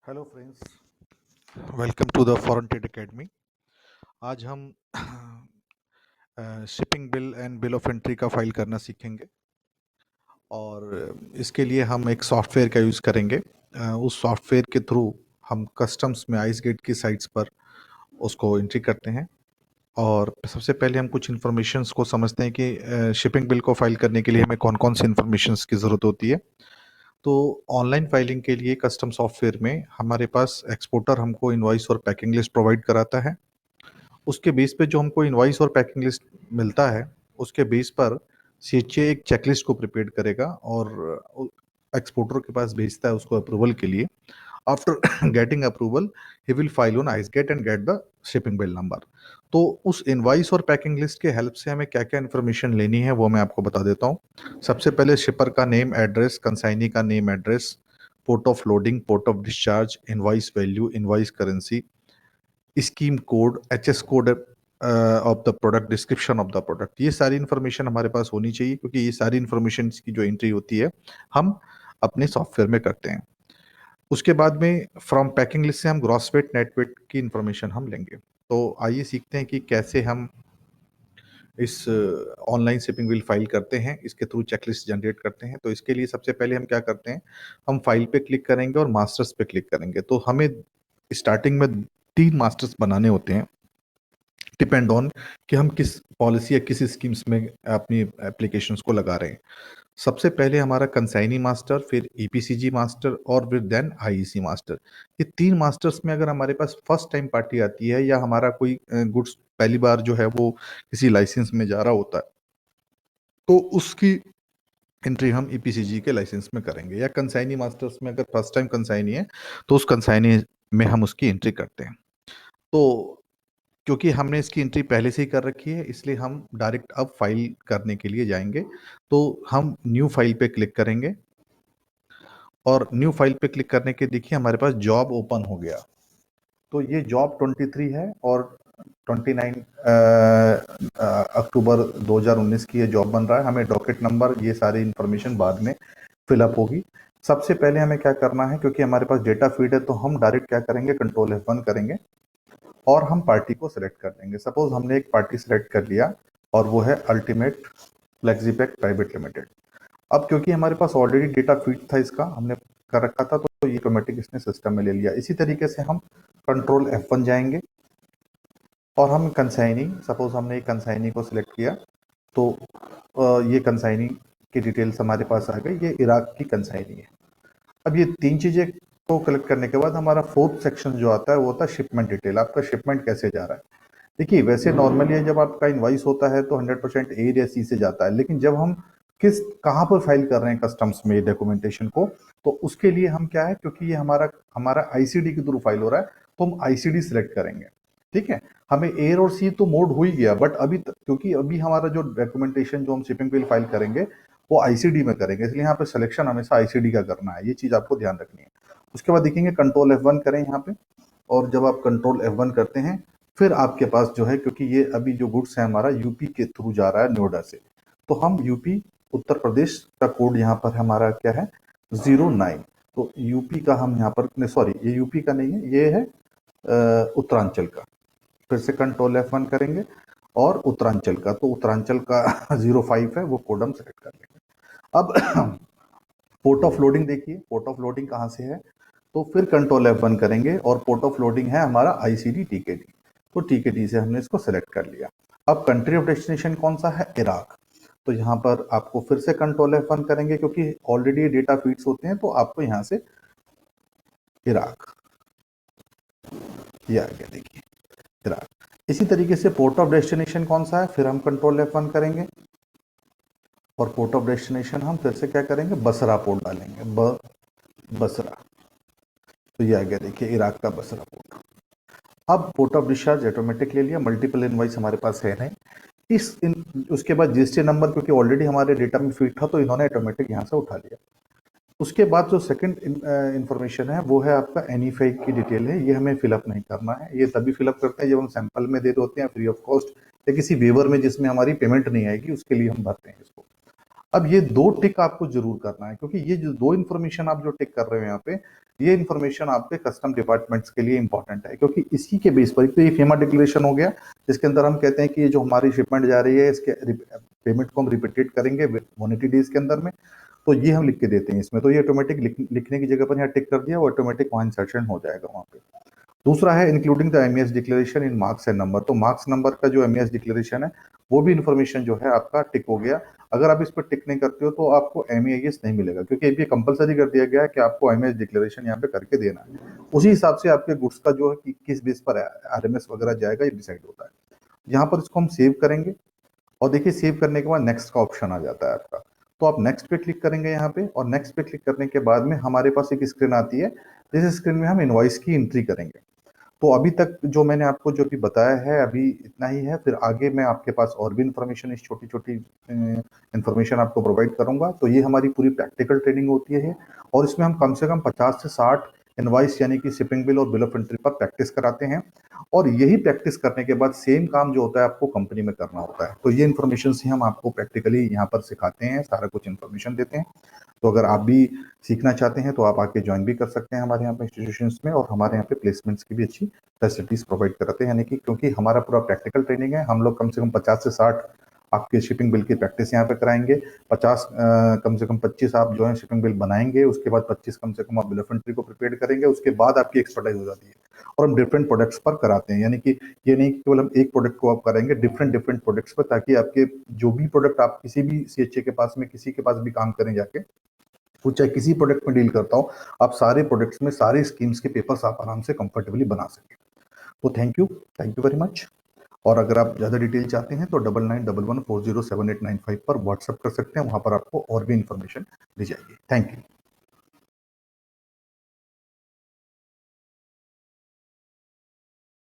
Hello friends, welcome to the foreign trade academy. आज हम shipping bill and bill of entry का file करना सीखेंगे और इसके लिए हम एक सॉफ्टवेयर का यूज़ करेंगे। उस सॉफ्टवेयर के थ्रू हम कस्टम्स में आइस गेट की साइट्स पर उसको एंट्री करते हैं। और सबसे पहले हम कुछ इन्फॉर्मेशंस को समझते हैं कि शिपिंग बिल को फाइल करने के लिए हमें कौन कौन सी इन्फॉर्मेशंस की ज़रूरत होती है। तो ऑनलाइन फाइलिंग के लिए कस्टम सॉफ्टवेयर में हमारे पास एक्सपोर्टर हमको इनवॉइस और पैकिंग लिस्ट प्रोवाइड कराता है। उसके बेस पे जो हमको इनवॉइस और पैकिंग लिस्ट मिलता है, उसके बेस पर सीएचए एक चेकलिस्ट को प्रिपेयर करेगा और एक्सपोर्टर के पास भेजता है उसको अप्रूवल के लिए। After getting approval he will file on ICEGATE and get the shipping bill number. तो उस इनवॉइस और पैकिंग लिस्ट के हेल्प से हमें क्या क्या इन्फॉर्मेशन लेनी है वो मैं आपको बता देता हूँ। सबसे पहले शिपर का नेम एड्रेस, कंसाइनी का name address, port of loading, port of discharge, invoice value, invoice currency, scheme code, HS code of the product, description of the product. ये सारी इन्फॉर्मेशन हमारे पास होनी चाहिए क्योंकि ये सारी इन्फॉर्मेशन की जो एंट्री होती है हम अपने सॉफ्टवेयर में करते हैं। उसके बाद में फ्रॉम पैकिंग लिस्ट से हम ग्रॉस वेट नेट वेट की इंफॉर्मेशन हम लेंगे। तो आइए सीखते हैं कि कैसे हम इस ऑनलाइन शिपिंग बिल फाइल करते हैं, इसके थ्रू चेकलिस्ट जनरेट करते हैं। तो इसके लिए सबसे पहले हम क्या करते हैं, हम फाइल पे क्लिक करेंगे और मास्टर्स पे क्लिक करेंगे। तो हमें स्टार्टिंग में 3 मास्टर्स बनाने होते हैं, डिपेंड ऑन कि हम किस पॉलिसी या किस स्कीम्स में अपनी एप्लीकेशंस को लगा रहे हैं। सबसे पहले हमारा कंसाइनी मास्टर, फिर ईपीसीजी मास्टर और फिर देन आईईसी मास्टर। ये 3 मास्टर्स में अगर हमारे पास फर्स्ट टाइम पार्टी आती है या हमारा कोई गुड्स पहली बार जो है वो किसी लाइसेंस में जा रहा होता है, तो उसकी एंट्री हम ईपीसीजी के लाइसेंस में करेंगे। या कंसाइनी मास्टर्स में अगर फर्स्ट टाइम कंसाइनी है तो उस कंसाइनी में हम उसकी एंट्री करते हैं। तो क्योंकि हमने इसकी एंट्री पहले से ही कर रखी है, इसलिए हम डायरेक्ट अब फाइल करने के लिए जाएंगे। तो हम न्यू फाइल पे क्लिक करेंगे और न्यू फाइल पे क्लिक करने के देखिए हमारे पास जॉब ओपन हो गया। तो ये जॉब 23 है और 29 अक्टूबर 2019 की ये जॉब बन रहा है। हमें डॉकेट नंबर, ये सारी इंफॉर्मेशन बाद में फिलअप होगी। सबसे पहले हमें क्या करना है, क्योंकि हमारे पास डेटा फीड है तो हम डायरेक्ट क्या करेंगे, कंट्रोल F1 करेंगे और हम पार्टी को सिलेक्ट कर देंगे। सपोज हमने एक पार्टी सिलेक्ट कर लिया और वो है अल्टीमेट फ्लेक्सीपैक प्राइवेट लिमिटेड। अब क्योंकि हमारे पास ऑलरेडी डेटा फीड था, इसका हमने कर रखा था, तो ये ऑटोमेटिक इसने सिस्टम में ले लिया। इसी तरीके से हम कंट्रोल F1 जाएंगे और हम कंसाइनी, सपोज हमने एक कंसाइनी को सिलेक्ट किया तो ये कंसाइनी की डिटेल्स हमारे पास आ गई। ये इराक की कंसाइनी है। अब ये 3 चीजें को कलेक्ट करने के बाद हमारा 4th सेक्शन जो आता है वो होता है शिपमेंट डिटेल। आपका शिपमेंट कैसे जा रहा है। देखिए, वैसे नॉर्मली जब आपका इनवॉइस होता है तो 100% ए या सी से जाता है, लेकिन जब हम कहाँ पर फाइल कर रहे हैं कस्टम्स में डॉक्यूमेंटेशन को, तो उसके लिए हम क्या है, क्योंकि ये हमारा हमारा आईसीडी के थ्रू फाइल हो रहा है तो हम आईसीडी सिलेक्ट करेंगे। ठीक है, हमें एयर और सी तो मोड हो ही गया, बट क्योंकि अभी हमारा जो डॉक्यूमेंटेशन जो हम शिपिंग बिल फाइल करेंगे वो आईसीडी में करेंगे, इसलिए यहाँ पे सिलेक्शन हमेशा आईसीडी का करना है। ये चीज आपको ध्यान रखनी है। उसके बाद देखेंगे कंट्रोल F1 करें यहाँ पे, और जब आप कंट्रोल F1 करते हैं फिर आपके पास जो है, क्योंकि ये अभी जो गुड्स है हमारा यूपी के थ्रू जा रहा है नोएडा से, तो हम यूपी उत्तर प्रदेश का कोड यहाँ पर हमारा क्या है 09। तो यूपी का हम यहाँ पर, सॉरी ये यूपी का नहीं है, ये है उत्तरांचल का। फिर से कंट्रोल F1 करेंगे और उत्तरांचल का, तो उत्तरांचल का 05 है, वो कोड हम सेलेक्ट कर लेंगे। अब पोर्ट ऑफ लोडिंग देखिए, पोर्ट ऑफ लोडिंग कहाँ से है, तो फिर कंट्रोल F1 करेंगे और पोर्ट ऑफ लोडिंग है हमारा आईसीडी टीकेडी। तो टीकेडी से हमने इसको सेलेक्ट कर लिया। अब कंट्री ऑफ डेस्टिनेशन कौन सा है, इराक। तो यहाँ पर आपको फिर से कंट्रोल F1 करेंगे, क्योंकि ऑलरेडी डेटा फीड्स होते हैं, तो आपको यहाँ से इराक, ये आ गया देखिए इराक। इसी तरीके से पोर्ट ऑफ डेस्टिनेशन कौन सा है, फिर हम कंट्रोल F1 करेंगे और पोर्ट ऑफ डेस्टिनेशन हम फिर से क्या करेंगे, बसरा पोर्ट डालेंगे, बसरा। तो ये आ गया देखिए इराक का बसरा पोर्ट। अब पोर्ट ऑफ डिस्चार्ज ऑटोमेटिक ले लिया, मल्टीपल इनवॉइस हमारे पास है नहीं। उसके बाद जीएसटी नंबर, क्योंकि ऑलरेडी हमारे डेटा में फीड था तो इन्होंने ऑटोमेटिक यहाँ से उठा लिया। उसके बाद जो सेकंड इंफॉर्मेशन है वो है आपका एनीफाई की डिटेल है। ये हमें फिलअप नहीं करना है, ये तभी फिलअप करते हैं जब हम सैंपल में दे देते हैं फ्री ऑफ कॉस्ट, या किसी वेवर में जिसमें हमारी पेमेंट नहीं आएगी उसके लिए हम भरते हैं इसको। अब ये 2 टिक आपको जरूर करना है, क्योंकि ये जो 2 इन्फॉर्मेशन आप जो टिक कर रहे हो यहाँ पे, ये इन्फॉर्मेशन आपके कस्टम डिपार्टमेंट्स के लिए इंपॉर्टेंट है, क्योंकि इसी के बेस पर ये फेमा डिक्लेरेशन हो गया, जिसके अंदर हम कहते हैं कि ये जो हमारी शिपमेंट जा रही है इसके पेमेंट को हम रिपीटेड करेंगे 180 डेज के अंदर में, तो ये हम लिख के देते हैं इसमें, तो ये ऑटोमेटिक लिखने की जगह पर यहाँ टिक कर दिया, वो ऑटोमेटिक वहाँ इंसर्शन हो जाएगा वहाँ पे। दूसरा है including the MES declaration in marks and number, तो मार्क्स नंबर का जो एमईएस डिक्लेरेशन है वो भी इन्फॉर्मेशन जो है आपका टिक हो गया। अगर आप इस पर टिक नहीं करते हो तो आपको एमईएस नहीं मिलेगा, क्योंकि ये कंपलसरी कर दिया गया है कि आपको एमईएस डिक्लेरेशन यहाँ पे करके देना है। उसी हिसाब से आपके गुड्स का जो है कि किस बेस पर आरएमएस वगैरह जाएगा ये डिसाइड होता है। यहाँ पर इसको हम सेव करेंगे, और देखिए सेव करने के बाद नेक्स्ट का ऑप्शन आ जाता है आपका, तो आप नेक्स्ट पे क्लिक करेंगे यहाँ पे, और नेक्स्ट पे क्लिक करने के बाद में हमारे पास एक स्क्रीन आती है, जिस स्क्रीन में हम इनवॉइस की एंट्री करेंगे। तो अभी तक जो मैंने आपको जो भी बताया है अभी इतना ही है, फिर आगे मैं आपके पास और भी इन्फॉर्मेशन, इस छोटी छोटी इन्फॉर्मेशन आपको प्रोवाइड करूंगा। तो ये हमारी पूरी प्रैक्टिकल ट्रेनिंग होती है, और इसमें हम कम से कम 50 से 60 इनवॉइस यानी कि शिपिंग बिल और बिल ऑफ एंट्री पर प्रैक्टिस कराते हैं, और यही प्रैक्टिस करने के बाद सेम काम जो होता है आपको कंपनी में करना होता है। तो ये इन्फॉर्मेशन से हम आपको प्रैक्टिकली यहाँ पर सिखाते हैं, सारा कुछ इन्फॉर्मेशन देते हैं। तो अगर आप भी सीखना चाहते हैं तो आप आके ज्वाइन भी कर सकते हैं हमारे यहाँ पे इंस्टीट्यूशंस में, और हमारे यहाँ पे प्लेसमेंट्स की भी अच्छी फैसिलिटीज प्रोवाइड कराते हैं, यानी कि क्योंकि हमारा पूरा प्रैक्टिकल ट्रेनिंग है, हम लोग कम से कम 50 से 60 आपके शिपिंग बिल की प्रैक्टिस यहाँ पे कराएंगे। 50 कम से कम 25 आप जो है शिपिंग बिल बनाएंगे, उसके बाद 25 कम से कम आप बिल ऑफ एंट्री को प्रिपेयर करेंगे, उसके बाद आपकी एक्सपर्टाइज हो जाती है। और हम डिफरेंट प्रोडक्ट्स पर कराते हैं, यानी कि ये नहीं कि केवल हम एक प्रोडक्ट को आप कराएंगे, डिफरेंट डिफरेंट प्रोडक्ट्स पर, ताकि आपके जो भी प्रोडक्ट आप किसी भी सीएचए के पास में किसी के पास भी काम करें जाके, वो चाहे किसी प्रोडक्ट में डील करता हो, आप सारे प्रोडक्ट्स में सारे स्कीम्स के पेपर्स आप आराम से कंफर्टेबली बना सकें। तो थैंक यू वेरी मच। और अगर आप ज़्यादा डिटेल चाहते हैं तो 9911407895 पर व्हाट्सएप कर सकते हैं, वहां पर आपको और भी इंफॉर्मेशन दी जाएगी। Thank you.